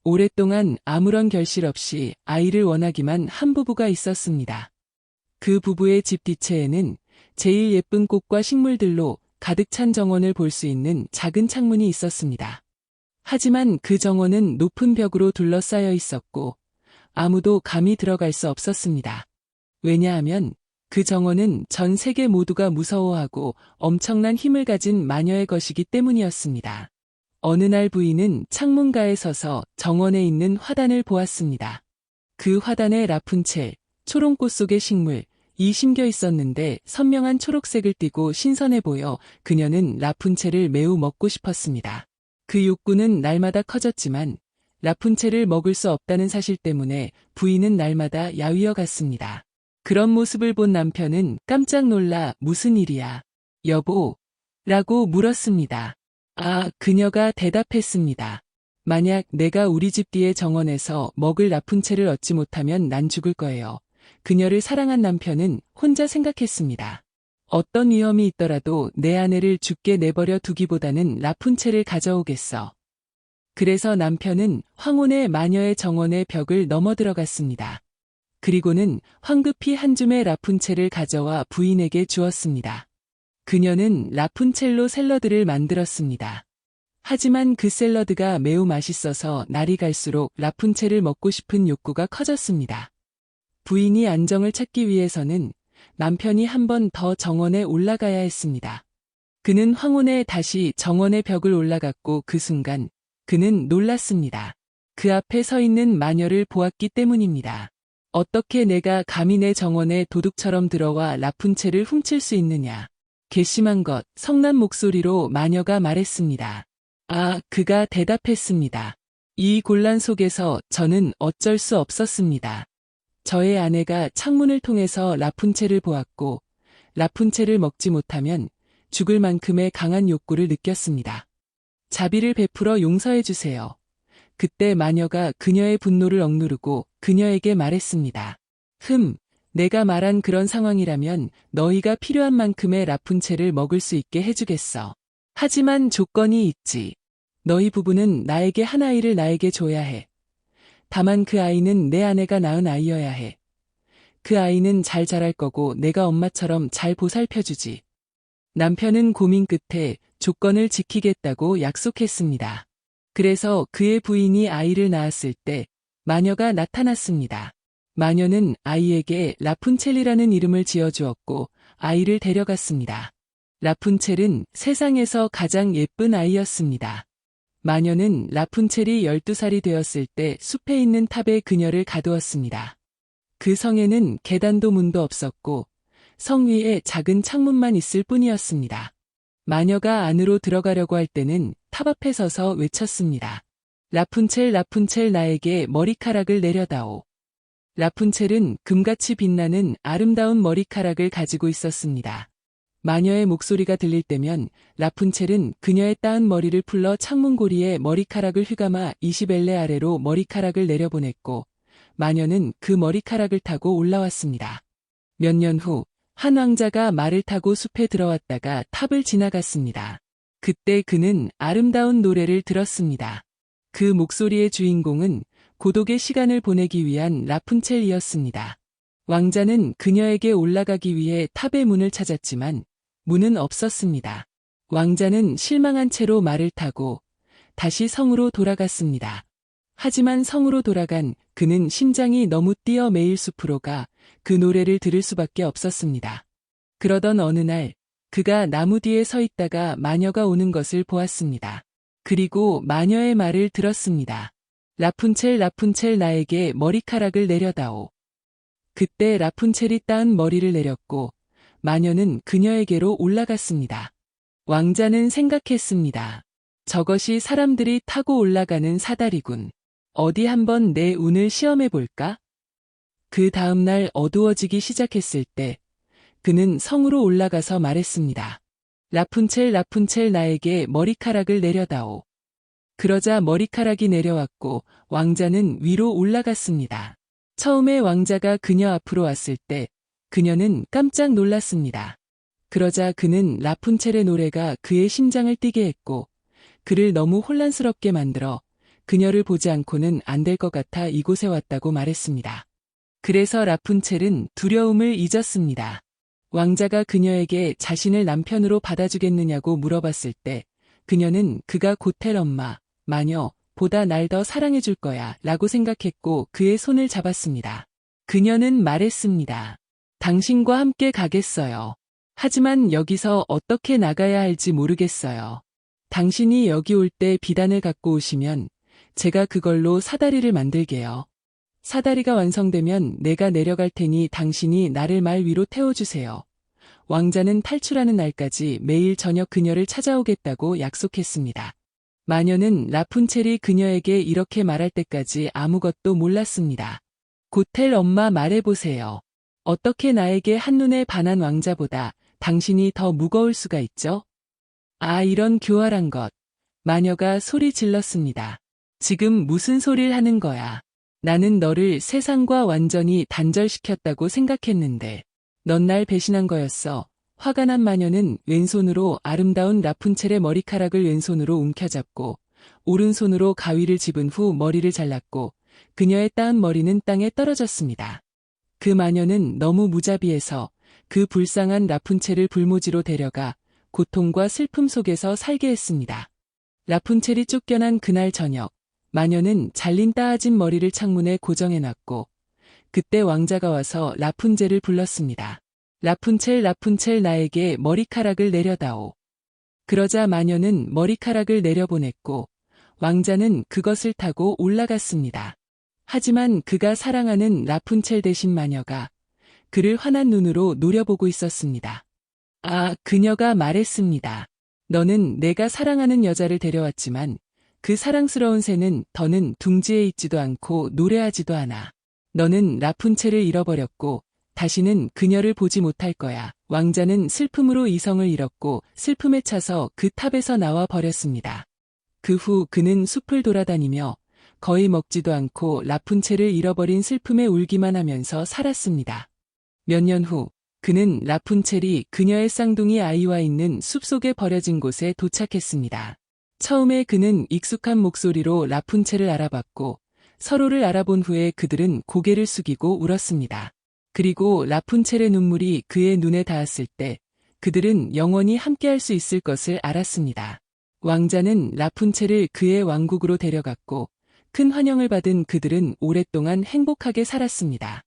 오랫동안 아무런 결실 없이 아이를 원하기만 한 부부가 있었습니다. 그 부부의 집 뒤채에는 제일 예쁜 꽃과 식물들로 가득 찬 정원을 볼 수 있는 작은 창문이 있었습니다. 하지만 그 정원은 높은 벽으로 둘러싸여 있었고 아무도 감히 들어갈 수 없었습니다. 왜냐하면 그 정원은 전 세계 모두가 무서워하고 엄청난 힘을 가진 마녀의 것이기 때문이었습니다. 어느 날 부인은 창문가에 서서 정원에 있는 화단을 보았습니다. 그 화단에 라푼첼, 초롱꽃 속의 식물, 이 심겨 있었는데 선명한 초록색을 띠고 신선해 보여 그녀는 라푼첼을 매우 먹고 싶었습니다. 그 욕구는 날마다 커졌지만 라푼첼을 먹을 수 없다는 사실 때문에 부인은 날마다 야위어 갔습니다. 그런 모습을 본 남편은 깜짝 놀라 무슨 일이야, 여보? 라고 물었습니다. 그녀가 대답했습니다. 만약 내가 우리 집 뒤의 정원에서 먹을 라푼첼을 얻지 못하면 난 죽을 거예요. 그녀를 사랑한 남편은 혼자 생각했습니다. 어떤 위험이 있더라도 내 아내를 죽게 내버려 두기보다는 라푼첼을 가져오겠어. 그래서 남편은 황혼의 마녀의 정원의 벽을 넘어 들어갔습니다. 그리고는 황급히 한 줌의 라푼첼을 가져와 부인에게 주었습니다. 그녀는 라푼첼로 샐러드를 만들었습니다. 하지만 그 샐러드가 매우 맛있어서 날이 갈수록 라푼첼을 먹고 싶은 욕구가 커졌습니다. 부인이 안정을 찾기 위해서는 남편이 한 번 더 정원에 올라가야 했습니다. 그는 황혼에 다시 정원의 벽을 올라갔고 그 순간 그는 놀랐습니다. 그 앞에 서 있는 마녀를 보았기 때문입니다. 어떻게 내가 감히 내 정원에 도둑처럼 들어와 라푼첼을 훔칠 수 있느냐. 괘씸한 것, 성난 목소리로 마녀가 말했습니다. 그가 대답했습니다. 이 곤란 속에서 저는 어쩔 수 없었습니다. 저의 아내가 창문을 통해서 라푼첼을 보았고 라푼첼을 먹지 못하면 죽을 만큼의 강한 욕구를 느꼈습니다. 자비를 베풀어 용서해 주세요. 그때 마녀가 그녀의 분노를 억누르고 그녀에게 말했습니다. 내가 말한 그런 상황이라면 너희가 필요한 만큼의 라푼첼을 먹을 수 있게 해주겠어. 하지만 조건이 있지. 너희 부부는 나에게 한 아이를 나에게 줘야 해. 다만 그 아이는 내 아내가 낳은 아이여야 해. 그 아이는 잘 자랄 거고 내가 엄마처럼 잘 보살펴주지. 남편은 고민 끝에 조건을 지키겠다고 약속했습니다. 그래서 그의 부인이 아이를 낳았을 때 마녀가 나타났습니다. 마녀는 아이에게 라푼첼이라는 이름을 지어주었고 아이를 데려갔습니다. 라푼첼은 세상에서 가장 예쁜 아이였습니다. 마녀는 라푼첼이 12살이 되었을 때 숲에 있는 탑에 그녀를 가두었습니다. 그 성에는 계단도 문도 없었고 성 위에 작은 창문만 있을 뿐이었습니다. 마녀가 안으로 들어가려고 할 때는 탑 앞에 서서 외쳤습니다. 라푼첼, 라푼첼, 나에게 머리카락을 내려다오. 라푼첼은 금같이 빛나는 아름다운 머리카락을 가지고 있었습니다. 마녀의 목소리가 들릴 때면 라푼첼은 그녀의 따은 머리를 풀러 창문고리에 머리카락을 휘감아 이시벨레 아래로 머리카락을 내려보냈고 마녀는 그 머리카락을 타고 올라왔습니다. 몇 년 후 한 왕자가 말을 타고 숲에 들어왔다가 탑을 지나갔습니다. 그때 그는 아름다운 노래를 들었습니다. 그 목소리의 주인공은 고독의 시간을 보내기 위한 라푼첼이었습니다. 왕자는 그녀에게 올라가기 위해 탑의 문을 찾았지만 문은 없었습니다. 왕자는 실망한 채로 말을 타고 다시 성으로 돌아갔습니다. 하지만 성으로 돌아간 그는 심장이 너무 뛰어 매일 숲으로 가 그 노래를 들을 수밖에 없었습니다. 그러던 어느 날 그가 나무 뒤에 서 있다가 마녀가 오는 것을 보았습니다. 그리고 마녀의 말을 들었습니다. 라푼첼, 라푼첼, 나에게 머리카락을 내려다오. 그때 라푼첼이 따은 머리를 내렸고 마녀는 그녀에게로 올라갔습니다. 왕자는 생각했습니다. 저것이 사람들이 타고 올라가는 사다리군. 어디 한번 내 운을 시험해 볼까? 그 다음 날 어두워지기 시작했을 때 그는 성으로 올라가서 말했습니다. 라푼첼, 라푼첼, 나에게 머리카락을 내려다오. 그러자 머리카락이 내려왔고 왕자는 위로 올라갔습니다. 처음에 왕자가 그녀 앞으로 왔을 때 그녀는 깜짝 놀랐습니다. 그러자 그는 라푼첼의 노래가 그의 심장을 뛰게 했고 그를 너무 혼란스럽게 만들어 그녀를 보지 않고는 안 될 것 같아 이곳에 왔다고 말했습니다. 그래서 라푼첼은 두려움을 잊었습니다. 왕자가 그녀에게 자신을 남편으로 받아주겠느냐고 물어봤을 때 그녀는 그가 고텔 엄마, 마녀, 보다 날 더 사랑해줄 거야 라고 생각했고 그의 손을 잡았습니다. 그녀는 말했습니다. 당신과 함께 가겠어요. 하지만 여기서 어떻게 나가야 할지 모르겠어요. 당신이 여기 올 때 비단을 갖고 오시면 제가 그걸로 사다리를 만들게요. 사다리가 완성되면 내가 내려갈 테니 당신이 나를 말 위로 태워주세요. 왕자는 탈출하는 날까지 매일 저녁 그녀를 찾아오겠다고 약속했습니다. 마녀는 라푼첼이 그녀에게 이렇게 말할 때까지 아무것도 몰랐습니다. 고텔 엄마 말해보세요. 어떻게 나에게 한눈에 반한 왕자보다 당신이 더 무거울 수가 있죠? 아, 이런 교활한 것. 마녀가 소리 질렀습니다. 지금 무슨 소리를 하는 거야? 나는 너를 세상과 완전히 단절시켰다고 생각했는데 넌 날 배신한 거였어. 화가 난 마녀는 왼손으로 아름다운 라푼첼의 머리카락을 왼손으로 움켜잡고 오른손으로 가위를 집은 후 머리를 잘랐고 그녀의 따은 머리는 땅에 떨어졌습니다. 그 마녀는 너무 무자비해서 그 불쌍한 라푼첼을 불모지로 데려가 고통과 슬픔 속에서 살게 했습니다. 라푼첼이 쫓겨난 그날 저녁, 마녀는 잘린 따아진 머리를 창문에 고정해놨고 그때 왕자가 와서 라푼젤을 불렀습니다. 라푼첼, 라푼첼, 나에게 머리카락을 내려다오. 그러자 마녀는 머리카락을 내려보냈고 왕자는 그것을 타고 올라갔습니다. 하지만 그가 사랑하는 라푼첼 대신 마녀가 그를 환한 눈으로 노려보고 있었습니다. 아, 그녀가 말했습니다. 너는 내가 사랑하는 여자를 데려왔지만 그 사랑스러운 새는 더는 둥지에 있지도 않고 노래하지도 않아. 너는 라푼첼을 잃어버렸고 다시는 그녀를 보지 못할 거야. 왕자는 슬픔으로 이성을 잃었고 슬픔에 차서 그 탑에서 나와 버렸습니다. 그 후 그는 숲을 돌아다니며 거의 먹지도 않고 라푼첼을 잃어버린 슬픔에 울기만 하면서 살았습니다. 몇 년 후 그는 라푼첼이 그녀의 쌍둥이 아이와 있는 숲속에 버려진 곳에 도착했습니다. 처음에 그는 익숙한 목소리로 라푼첼을 알아봤고, 서로를 알아본 후에 그들은 고개를 숙이고 울었습니다. 그리고 라푼첼의 눈물이 그의 눈에 닿았을 때 그들은 영원히 함께할 수 있을 것을 알았습니다. 왕자는 라푼첼을 그의 왕국으로 데려갔고 큰 환영을 받은 그들은 오랫동안 행복하게 살았습니다.